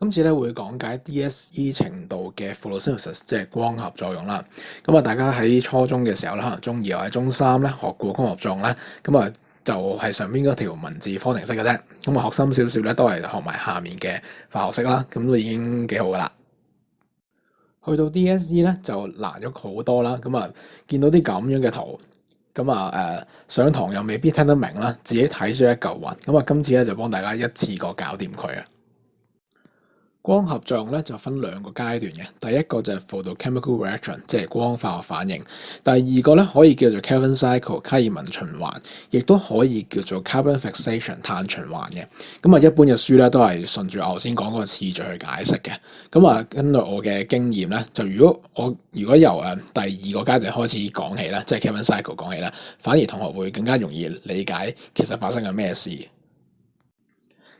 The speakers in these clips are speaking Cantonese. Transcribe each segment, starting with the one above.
今次咧會講解 DSE 程度嘅 photosynthesis，即係光合作用啦。咁啊，大家喺初中嘅時候咧，可能中二或者中三咧學過光合作用咧，咁啊就係上邊嗰條文字方程式嘅啫。咁啊，學深少少咧都係學埋下面嘅化學式啦，咁都已經幾好噶啦。去到 DSE 咧就難咗好多啦。咁啊，見到啲咁樣嘅圖，咁啊上堂又未必聽得明啦，自己睇書一嚿雲。咁啊，今次咧就幫大家一次過搞掂佢啊！光合作用咧就分兩個階段嘅，第一個就係 photochemical reaction，即係光化學反應；第二個咧可以叫做 Calvin cycle 卡爾文循環，亦都可以叫做 carbon fixation 碳循環嘅。咁啊，一般嘅書咧都係順住我先講嗰個次序去解釋嘅。咁啊，根據我嘅經驗咧，就如果由第二個階段開始講起咧，即係 Calvin cycle 講起咧，反而同學會更加容易理解其實發生緊咩事。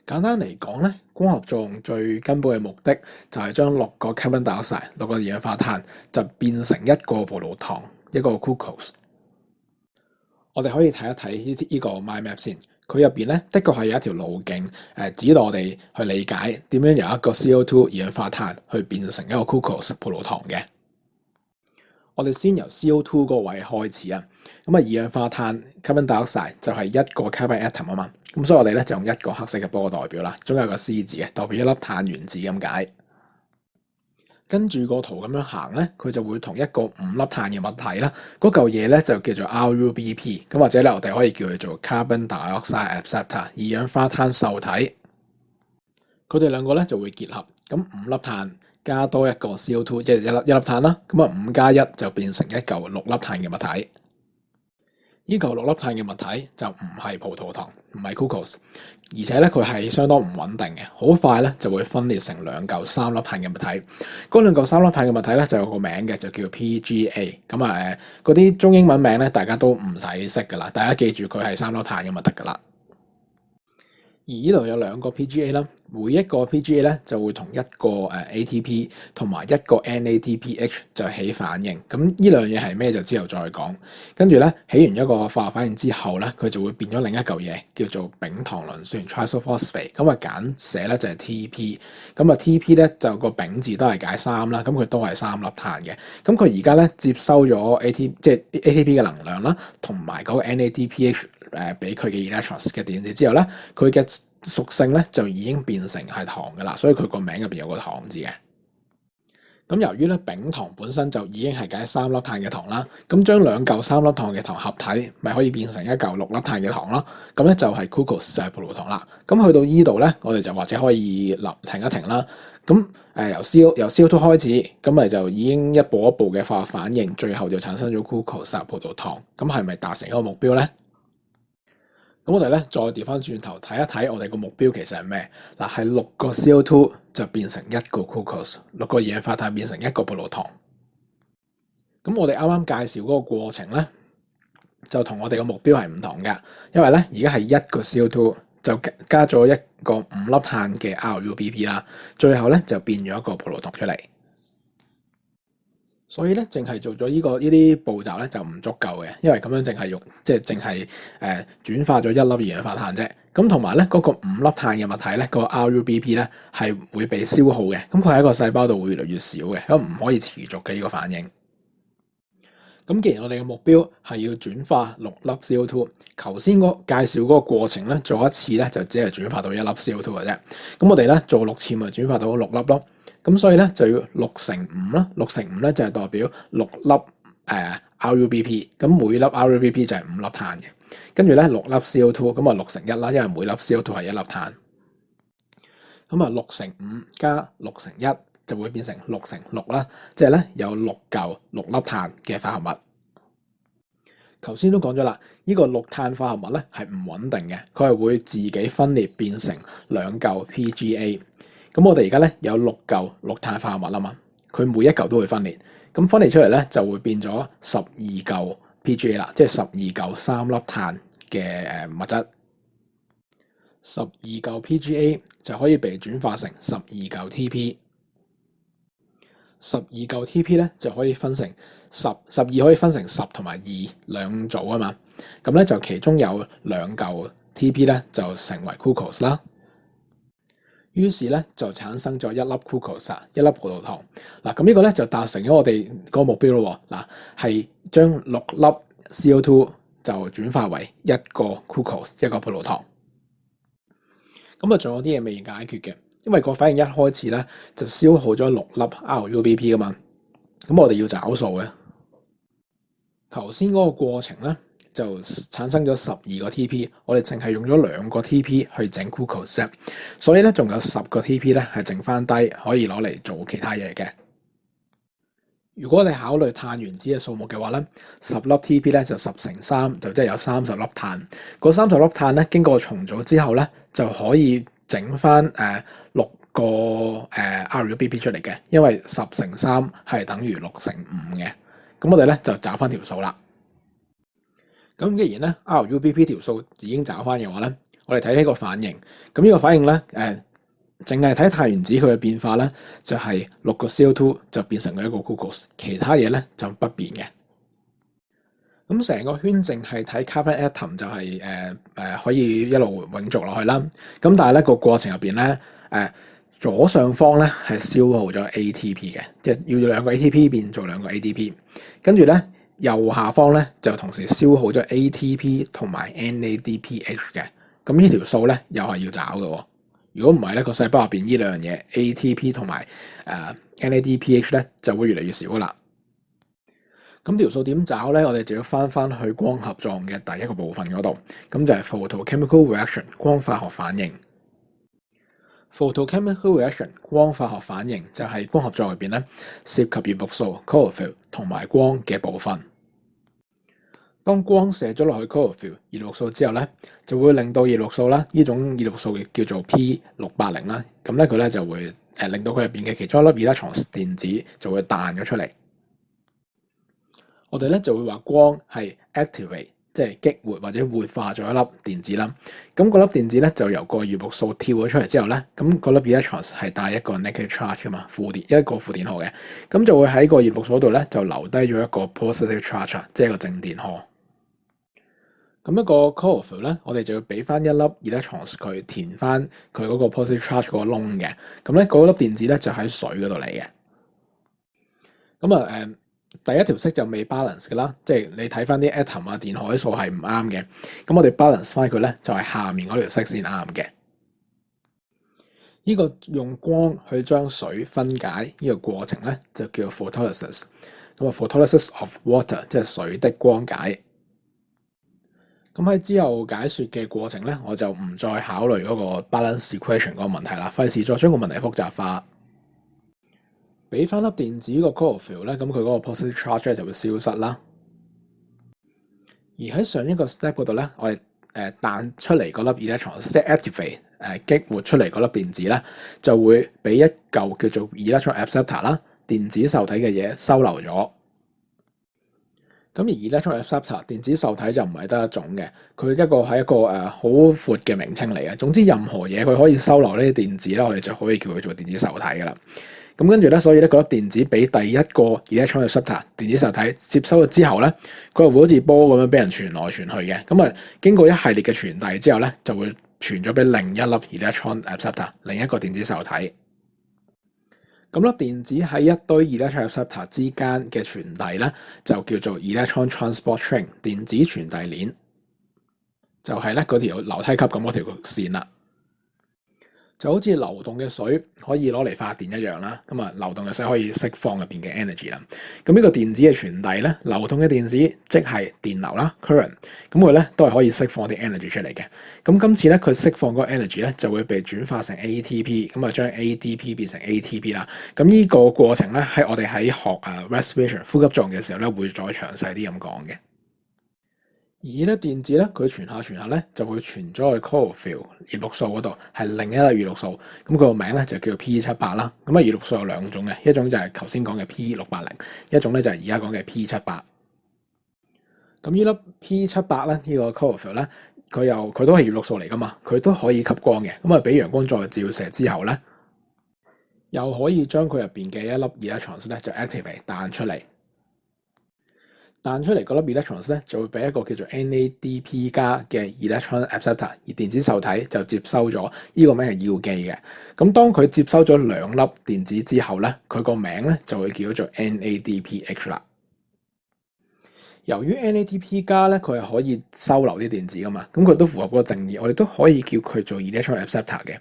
簡單嚟講咧，光合作用最根本嘅目的就係將六個 carbon dioxide 六個二氧化碳就變成一個葡萄糖，一個 glucose。我哋可以睇一睇呢個 mind map 先，佢入邊咧的確係有一條路徑，指導我哋去理解點樣由一個 CO2 二氧化碳去變成一個 glucose 葡萄糖嘅。我哋先由 CO2 嗰個位開始啊，咁啊二氧化碳 carbon dioxide 就係一個 carbon atom 啊嘛，咁所以我哋咧就用一個黑色嘅波代表啦，中間有個 C 字嘅，代表一粒碳原子咁解。跟住個圖咁樣行咧，佢就會同一個5粒碳嘅物體啦，嗰嚿嘢咧就叫做 RUBP，咁或者咧我哋可以叫佢做 carbon dioxide acceptor 二氧化碳受體。佢哋兩個咧就會結合，咁5粒碳加多一個 CO2，即係一粒碳啦，咁啊5加1就變成一嚿6粒碳嘅物體。呢嚿6粒碳嘅物體就唔係葡萄糖，唔係 glucose， 而且咧佢係相當唔穩定嘅，好快咧就會分裂成兩嚿3粒碳嘅物體。嗰兩嚿3粒碳嘅物體咧就有個名嘅，就叫 PGA。咁啊嗰啲中英文名咧大家都唔使識噶啦，大家記住佢係3粒碳咁就得噶啦。而呢度有兩個 PGA 啦，每一個 PGA 咧就會同一個ATP 同埋一個 NADPH 就起反應。咁呢兩樣嘢係咩就之後再講。跟住咧起完一個化學反應之後咧，佢就會變咗另一嚿嘢叫做丙糖磷酸 trisulfosphate。咁啊簡寫咧就係 TP。咁啊 TP 咧就個丙字都係解3啦，咁佢都係3粒碳嘅。咁佢而家咧接收咗 ATP 嘅能量啦，同埋嗰個 NADPH 俾佢嘅 electrons 嘅電子之後咧，佢嘅屬性咧就已經變成係糖㗎啦，所以佢個名入邊有個糖字嘅。咁由於咧丙糖本身就已經係解3粒碳嘅糖啦，咁將兩嚿3粒糖嘅糖合體，咪可以變成一嚿6粒碳嘅糖咯。咁咧就係 glucose 就係葡萄糖啦。咁去到依度咧，我哋就或者可以停一停啦。咁由 CO2 開始，咁咪就已經一步一步嘅化學反應，最後就產生咗 glucose 葡萄糖。咁係咪達成一個目標咧？咁我哋咧再調翻轉頭睇一睇我哋個目標其實係咩？嗱，係6個 CO2 就變成一個 glucose，6個二氧化碳變成一個葡萄糖。咁我哋啱啱介紹嗰個過程咧，就同我哋個目標係唔同嘅，因為咧而家係一個 CO2 就加咗一個5粒碳嘅 RUBP 啦，最後咧就變咗一個葡萄糖出嚟。所以咧，淨係做咗呢啲步驟咧就唔足夠嘅，因為咁樣淨係轉化咗1粒二氧化碳啫。咁同埋咧嗰個5粒碳嘅物體咧，個 RUBP 咧係會被消耗嘅。咁佢喺個細胞度會越嚟越少嘅，咁唔可以持續嘅呢個反應。咁既然我哋嘅目標係要轉化6粒 CO2，頭先介紹嗰個過程咧做一次咧就只係轉化到1粒 CO2 嘅啫。咁我哋咧做6次咪轉化到6粒咯。咁所以咧就要6乘5啦，6乘5咧就係代表6粒RUBP，咁每粒 RUBP 就係5粒碳嘅。跟住咧6粒 CO2，咁啊6乘1啦，因為每粒 CO2 係1粒碳。咁啊6乘5加6乘1就會變成6乘6啦，即係咧有6嚿6粒碳嘅化合物。頭先都講咗啦，呢個6碳化合物咧係唔穩定嘅，佢係會自己分裂變成2嚿 PGA。咁我哋而家咧有6嚿6碳化合物啦嘛，佢每一嚿都會分裂，咁分裂出嚟咧就會變咗12嚿 PGA 啦，即係12嚿3粒碳嘅物質。12嚿 PGA 就可以被轉化成12嚿 TP， 12嚿 TP 咧就可以分成12可以分成10同埋2兩組啊嘛，咁咧就其中有2嚿 TP 咧就成為 glucose 啦。於是咧就產生咗一粒 glucose 一粒葡萄糖。嗱，咁呢個咧就達成咗我哋個目標咯。嗱，係將6粒 CO2 就轉化為一個 glucose 一個葡萄糖。咁啊，仲有啲嘢未解決嘅，因為個反應一開始咧就消耗咗6粒 RUBP 噶嘛。咁我哋要找數嘅。頭先嗰個過程咧就產生咗12個 TP，我哋淨係用咗2個 TP 去整 glucose， 所以咧仲有10個 TP 咧係剩翻低，可以攞嚟做其他嘢嘅。如果我哋考慮碳原子嘅數目嘅話咧，10粒 TP 咧就10乘3，就即係有30粒碳。嗰30粒碳咧經過重組之後咧就可以整翻6個RUBP 出嚟嘅，因為10乘3係等於6乘5嘅。咁我哋咧就找翻條數啦。咁既然咧 RUBP 條數已經找翻嘅話咧，我哋睇呢個反應。咁呢個反應咧淨係睇碳原子佢嘅變化咧，就係6個 CO2 就變成咗一個 glucose， 其他嘢咧就不變嘅。咁成個圈淨係睇 carbon atom 就係可以一路永續落去啦。咁但係咧個過程入邊咧左上方咧係消耗咗 ATP 嘅，即係要2個 ATP 變做2個 ADP。跟住咧右下方咧就同時消耗咗 ATP 同埋 NADPH 嘅。咁呢條數咧又係要找嘅喎。如果唔係咧，個細胞入邊呢兩樣嘢 ATP 同埋NADPH 咧就會越嚟越少噶啦。咁條數點找咧？我哋就要翻去光合作用嘅第一個部分嗰度，咁就係 photochemical reaction 光化學反應。photochemical reaction 光化學反應就係光合作用入邊咧涉及葉綠素 chlorophyll 同埋光嘅部分。當光射咗落去 chlorophyll 葉綠素之後咧，就會令到葉綠素啦，呢種葉綠素叫做 P680啦，咁咧佢咧就會令到佢入邊嘅其中一粒 electron 電子就會彈咗出嚟。我哋咧就會話光係 activate， 即係激活或者活化咗一粒電子啦。咁嗰粒電子咧就由個葉綠素跳咗出嚟之後咧，咁嗰粒 electron 係帶一個 negative charge 啊嘛，一個負電荷嘅，咁就會喺個葉綠素度咧就留低咗一個 positive charge， 即係一個正電荷。咁一個 chlorophyll 咧，我哋就要俾翻一粒 electron 佢填翻佢嗰個 positive charge 個窿嘅。咁咧嗰粒電子咧就喺水嗰度嚟嘅。咁第一條式就未 balance 嘅啦，即係你睇翻啲 atom 啊電荷數係唔啱嘅。咁我哋 balance 翻佢咧就係下面嗰條式先啱嘅。呢個用光去將水分解呢個過程咧就叫 photolysis。咁啊 photolysis of water 即係水的光解。咁喺之後解説嘅過程咧，我就唔再考慮嗰個 balance equation 嗰個問題啦，費事再將個問題複雜化。俾翻粒電子個 chlorophyll 咧，咁佢嗰個 positive charge 咧就會消失啦。而喺上一個 step 嗰度咧，我哋彈出嚟嗰粒 electron， 即係 activate 激活出嚟嗰粒電子咧，就會俾一嚿叫做 electron acceptor 啦，電子受體嘅嘢收留咗。咁而 electron acceptor 電子受體就唔係得一種嘅，佢係一個好闊嘅名稱嚟嘅。總之任何嘢佢可以收留呢啲電子啦，我哋就可以叫佢做電子受體噶啦。咁跟住咧，所以咧嗰粒電子俾第一個 electron acceptor 電子受體接收咗之後咧，佢就會好似波咁樣俾人傳來傳去嘅。咁經過一系列嘅傳遞之後咧，就會傳咗俾另一粒 electron acceptor 另一個電子受體。咁粒電子喺一堆 electron acceptor 之間嘅傳遞咧，就叫做 electron transport chain 電子傳遞鏈，就係咧嗰條樓梯級咁嗰條線啦。就好似流動嘅水可以攞嚟發電一樣啦，流動嘅水可以釋放入邊嘅 energy 啦。咁呢個電子嘅傳遞咧，流動嘅電子即係電流啦 current， 咁佢咧都係可以釋放啲 energy 出嚟嘅。咁今次咧佢釋放嗰個 energy 咧就會被轉化成 ATP， 咁將 ADP 變成 ATP 啦。咁呢個過程咧喺我哋喺學respiration 呼吸作用嘅時候咧會再詳細啲咁講嘅。而呢粒電子咧，佢傳下咧，就會傳咗去 chlorophyll 葉綠素嗰度，係另一粒葉綠素。咁佢個名咧就叫 P78啦。咁葉綠素有兩種嘅，一種就係頭先講嘅 P680，一種咧就係而家講嘅 P78。咁呢粒 P78咧，呢個 chlorophyll 咧，佢都係葉綠素嚟噶嘛，佢都可以吸光嘅。咁俾陽光再照射之後咧，又可以將佢入邊嘅一粒 electrons 咧就 activate 彈出嚟。彈出嚟嗰粒 electrons 咧就會俾一個叫做 NADP 加嘅 electron acceptor，而電子受體就接收咗，呢個名係要記嘅。咁當佢接收咗兩粒電子之後咧，佢個名咧就會叫做 NADPH 啦。由於 NADP 加咧，佢係可以收留啲電子噶嘛，咁佢都符合嗰個定義，我哋都可以叫佢做 electron acceptor 嘅。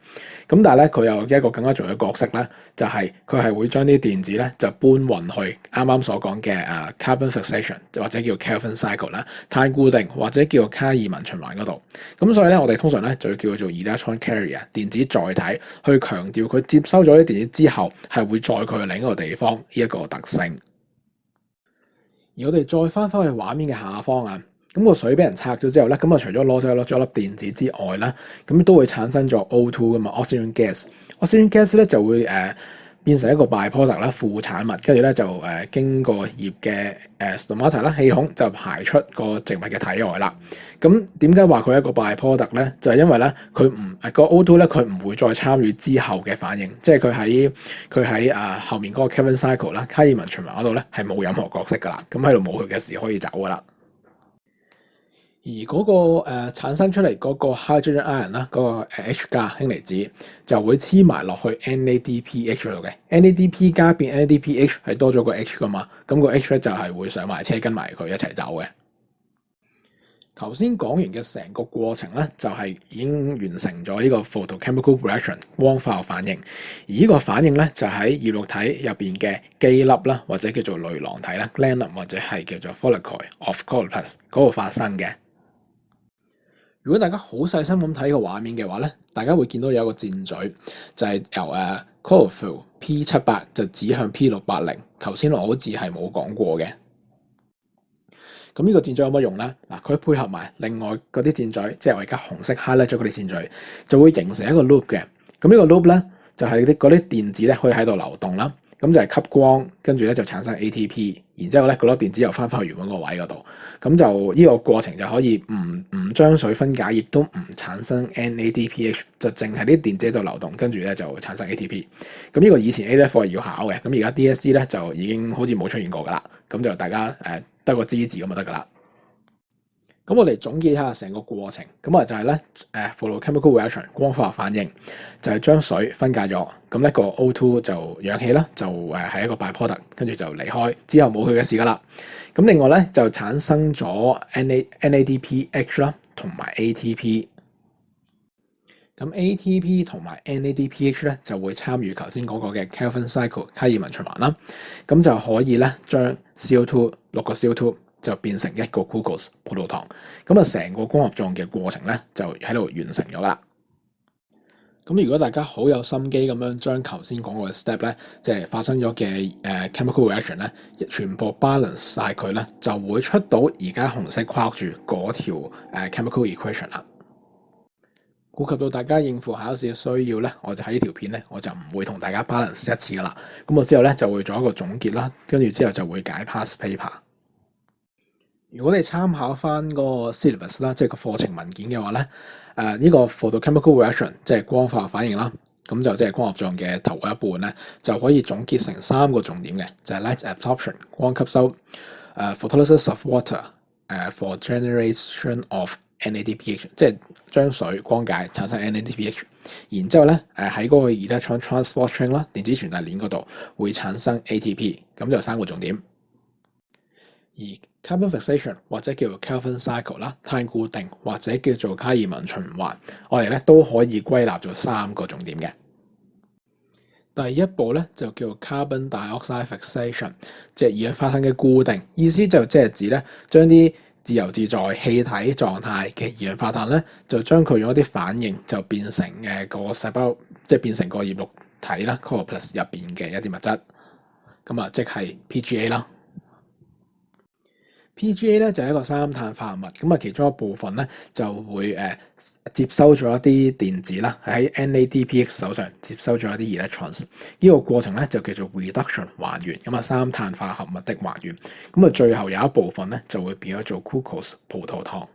咁但係咧，佢有一個更加重要嘅角色咧，就係佢係會將啲電子咧就搬運去啱啱所講嘅carbon fixation 或者叫 Calvin cycle 啦，碳固定或者叫卡爾文循環嗰度。咁所以咧，我哋通常咧就會叫佢做 electron carrier 電子載體，去強調佢接收咗啲電子之後係會載佢去另一個地方呢一個特性。而我哋再翻返去畫面嘅下方啊，咁個水俾人拆咗之後咧，咁啊除咗攞咗粒電子之外啦，咁都會產生咗 O2 噶嘛 ，oxygen gas。oxygen gas 咧就會變成一個 byproduct 啦，副產物，跟住咧就經過葉嘅stomata 啦氣孔就排出個植物嘅體外啦。咁點解話佢係一個 byproduct 咧？就係因為咧佢唔個 O2 咧佢唔會再參與之後嘅反應，即係佢喺後面嗰個 Calvin cycle 啦，卡爾文循環嗰度咧係冇任何角色噶啦，咁喺度冇佢嘅事可以走噶啦。而嗰個產生出嚟嗰個 hydrogen ion 啦，嗰個 H 加氫離子就會黐埋落去 NADPH 度嘅。NADP 加變 NADPH 係多咗個 H 噶嘛，咁個 H 咧就係會上埋車跟埋佢一齊走嘅。頭先講完嘅成個過程咧，就係已經完成咗呢個 photochemical reaction 光化學反應。而呢個反應咧就喺葉綠體入邊嘅基粒啦，或者叫做類囊體啦 glandulum 或者係叫做 follicle of chloroplast 嗰度發生嘅。如果大家好細心咁睇個畫面嘅話咧，大家會見到有一個箭嘴，就係由chlorophyll P78 就指向 P680。頭先我好似係冇講過嘅。咁呢個箭嘴有乜用咧？嗱，佢配合埋另外嗰啲箭嘴，即係我而家紅色 highlight 咗嗰啲箭嘴，就會形成一個 loop 嘅。咁呢個 loop 咧就係嗰啲電子咧可以喺度流動啦。咁就係吸光，跟住咧就產生 ATP， 然之後咧嗰粒電子又翻返去原本個位嗰度，咁就呢個過程就可以唔將水分解，亦都唔產生 NADPH， 就淨係啲電子喺度流動，跟住咧就產生 ATP。咁呢個以前 A-Level 係要考嘅，咁而家 DSE 咧就已經好似冇出現過噶啦，咁就大家得個知字咁就得噶啦。咁我哋總結一下成個過程，咁啊就係咧photochemical reaction 光化學反應，就係將水分解咗，咁咧個 O2 就氧氣啦，就係一個 byproduct，跟住就離開，之後冇佢嘅事噶啦。咁另外咧就產生咗 NADPH 啦，同埋 ATP。咁 ATP 同埋 NADPH 咧就會參與頭先嗰個嘅 Calvin cycle 卡爾文循環啦，咁就可以咧將 CO2 6個 CO2。就變成一個 glucose 葡萄糖，咁啊成個光合作用嘅過程咧就喺度完成咗噶啦。咁如果大家好有心機咁樣將頭先講過嘅 step 咧，即係發生咗嘅chemical reaction 咧，全部 balance 晒佢咧，就會出到而家紅色框住嗰條chemical equation 啦。顧及到大家應付考試嘅需要咧，我就喺呢條片咧，我就唔會同大家 balance 一次噶啦。咁我之後咧就會做一個總結啦，跟住之後就會解 past paper。如果你參考翻個 syllabus 啦，即係個課程文件嘅話咧，呢個 photochemical reaction 即係光化學反應啦，咁就即係光合作用嘅頭嗰一半咧，就可以總結成3個重點嘅，就係 light absorption 光吸收，photolysis of water，for generation of NADPH， 即係將水光解產生 NADPH， 然之後咧喺嗰個 electron transport chain 啦，電子傳遞鏈嗰度會產生 ATP， 咁就3個重點。而 carbon fixation 或者叫做 Calvin cycle 啦，碳固定或者叫做卡爾文循環，我哋咧都可以歸納做3個重點嘅。第一步咧就叫做 carbon dioxide fixation， 即係二氧化碳嘅固定，意思就即係指咧將啲自由自在氣體狀態嘅二氧化碳咧，就將佢用一啲反應就變成個細胞，即係變成個葉綠體啦 chloroplast 入邊嘅一啲物質，咁啊即係 PGA 啦。PGA 咧就係一個三碳化合物，咁啊其中一部分咧就會接收咗一啲電子啦，喺 NADPH 手上接收咗一啲 electrons， 呢個過程咧就叫做 reduction 還原，咁啊三碳化合物的還原，咁啊最後有一部分咧就會變咗做 glucose 葡萄糖。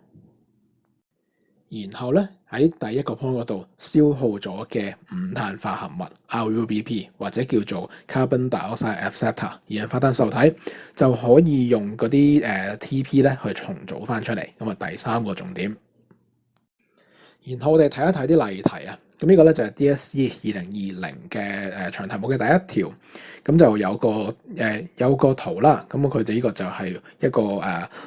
然後咧喺第一個 point 嗰度消耗咗嘅五碳化合物 RUBP 或者叫做 carbon dioxide acceptor 二氧化碳受體就可以用嗰啲TP 咧去重組翻出嚟。咁啊第三個重點。然後我哋睇一睇啲例題啊。咁呢個咧就係 DSE 2020嘅長題目嘅第一條。咁就有個圖啦。咁佢哋呢個就係一個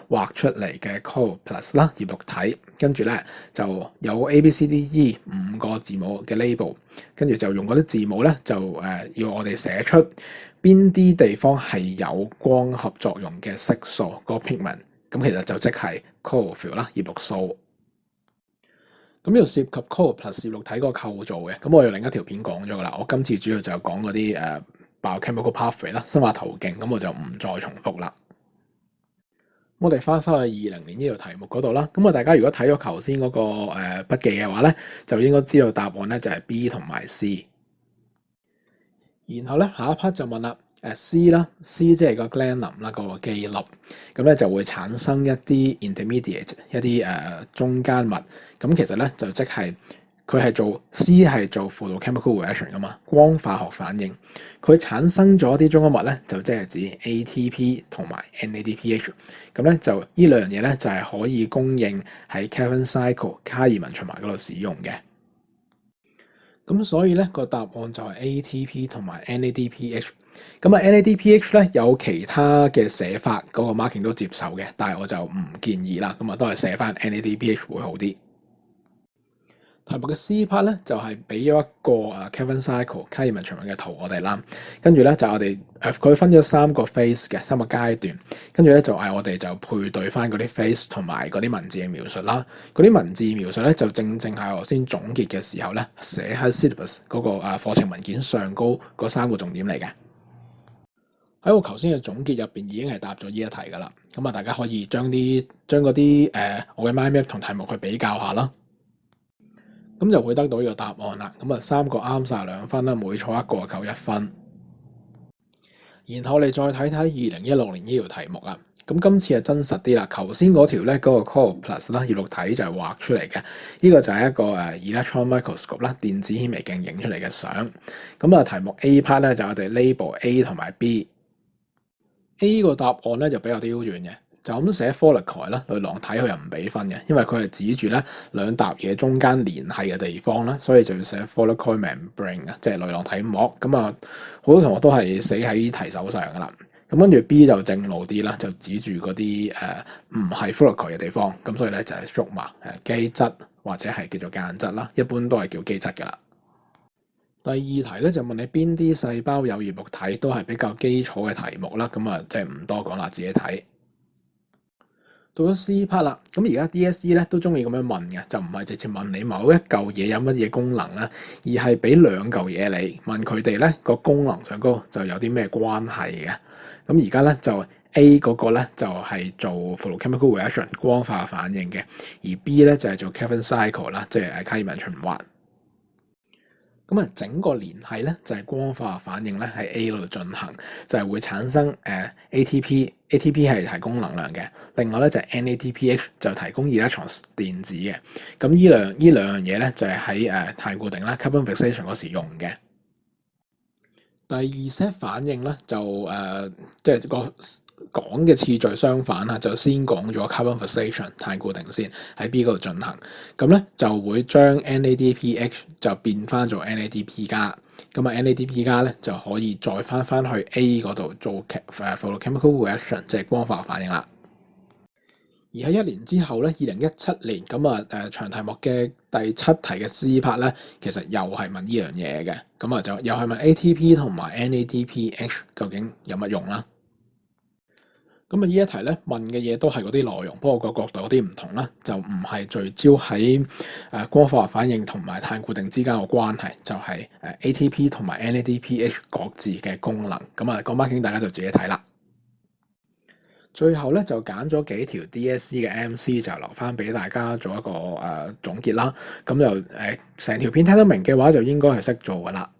畫出嚟嘅 chloroplast 啦，葉綠體。跟住咧就有 ABCDE 5個字母嘅 label。跟住就用嗰啲字母咧就要我哋寫出邊啲地方係有光合作用嘅色素個 pigment。咁其實就即係 chlorophyll 啦，葉綠素。咁呢度涉及 chloroplast 葉綠體個構造嘅，咁我有另一條片講咗噶啦。我今次主要就講嗰啲biochemical pathway 啦，生化途徑，咁我就唔再重複啦。我哋翻去20年呢條題目嗰度啦。咁大家如果睇咗頭先嗰個筆記嘅話咧，就應該知道答案咧就係 B 同埋 C。然後咧下一 part 就問啦。C 啦 ，C 即係個 glanum 啦，個基粒，咁咧就會產生一啲 intermediate 一啲中間物，咁其實咧就即係佢係做 C 係做 photochemical reaction 噶嘛，光化學反應，佢產生咗啲中間物咧就即係指 ATP 同埋 NADPH， 咁咧就呢兩樣嘢咧就係可以供應喺 Kevin cycle 卡爾文循環嗰度使用嘅。咁所以咧個答案就係 ATP 同埋 NADPH。咁NADPH 咧有其他嘅寫法，嗰個 marking 都接受嘅，但係我就唔建議啦。咁都係寫翻 NADPH 會好啲。題目嘅 C part 咧就係俾咗一個Kevin cycle 卡爾文循環嘅圖我哋啦，跟住咧就我哋佢分咗3個 phase 嘅3個階段，跟住咧就嗌我哋就配對翻嗰啲 phase 同埋嗰啲文字嘅描述啦。嗰啲文字描述咧就正係我先總結嘅時候咧寫喺 syllabus 嗰個課程文件上高嗰3個重點嚟嘅。喺我頭先嘅總結入邊已經係答咗呢一題噶啦，咁大家可以將嗰啲我嘅 mind map 同題目去比較下啦。咁就會得到呢個答案啦。咁3個啱晒2分啦，每錯1個就扣1分。然後我哋再睇睇2016年呢條題目啦。咁今次係真實啲啦。頭先嗰條咧嗰個 chloroplast 啦，葉綠體就係畫出嚟嘅。呢個就係一個electron microscope 啦，電子顯微鏡影出嚟嘅相。咁題目 A part 咧就我哋 label A 同埋 B。A 個答案咧就比較刁鑽嘅。就咁寫 follicle 啦，類廊體佢又唔俾分嘅，因為佢係指住咧2疊嘢中間連繫嘅地方啦，所以就要寫 follicle membrane 啊，即係類廊體膜。咁好多同學都係寫喺題手上噶啦。咁跟住 B 就正路啲啦，就指住嗰啲唔係 follicle 嘅地方，咁所以咧就係 stroma 基質或者係叫做間質啦，一般都係叫基質噶啦。第二題咧就問你邊啲細胞有葉綠體，都係比較基礎嘅題目啦，咁即係唔多講啦，自己睇。到咗 C part 啦，咁而家 DSE 咧都中意咁樣問嘅，就唔係直接問你某一嚿嘢有乜嘢功能啦，而係俾2嚿嘢你問佢哋咧個功能上高就有啲咩關係嘅。咁而家咧就 A 嗰個咧就係做 photochemical reaction 光化反應嘅，而 B 咧就係做 Kevin cycle 啦，即係卡爾文循環。咁整個聯繫咧就係光化反應咧喺 A 嗰度進行，就係會產生ATP 係提供能量嘅，另外咧就係 NADPH 就提供 electrons 電子嘅。咁呢兩樣嘢咧就係喺碳固定啦 carbon fixation 嗰時用嘅。第2 set 反應咧就即係個講嘅次序相反啦，就先講咗 carbon fixation 碳固定先喺 B 嗰度進行，咁咧就會將 NADPH 就變翻做 NADP 加，咁NADP 加咧就可以再翻去 A 嗰度做 photochemical reaction 即係光化反應啦。而喺1年之後咧，2017年咁長題目嘅第7題嘅 C part 咧，其實又係問呢樣嘢嘅，咁就又係問 ATP 同埋 NADPH 究竟有乜用啦。咁呢一題咧問嘅嘢都係嗰啲內容，不過個角度有啲唔同啦，就唔係聚焦喺光化學反應同埋碳固定之間嘅關係，就係ATP 同埋 NADPH 各自嘅功能。咁個 marking 大家就自己睇啦。最後咧就揀咗幾條 DSE 嘅 MC 就留翻俾大家做一個總結啦。咁就成條片聽得明嘅話就應該係識做噶啦。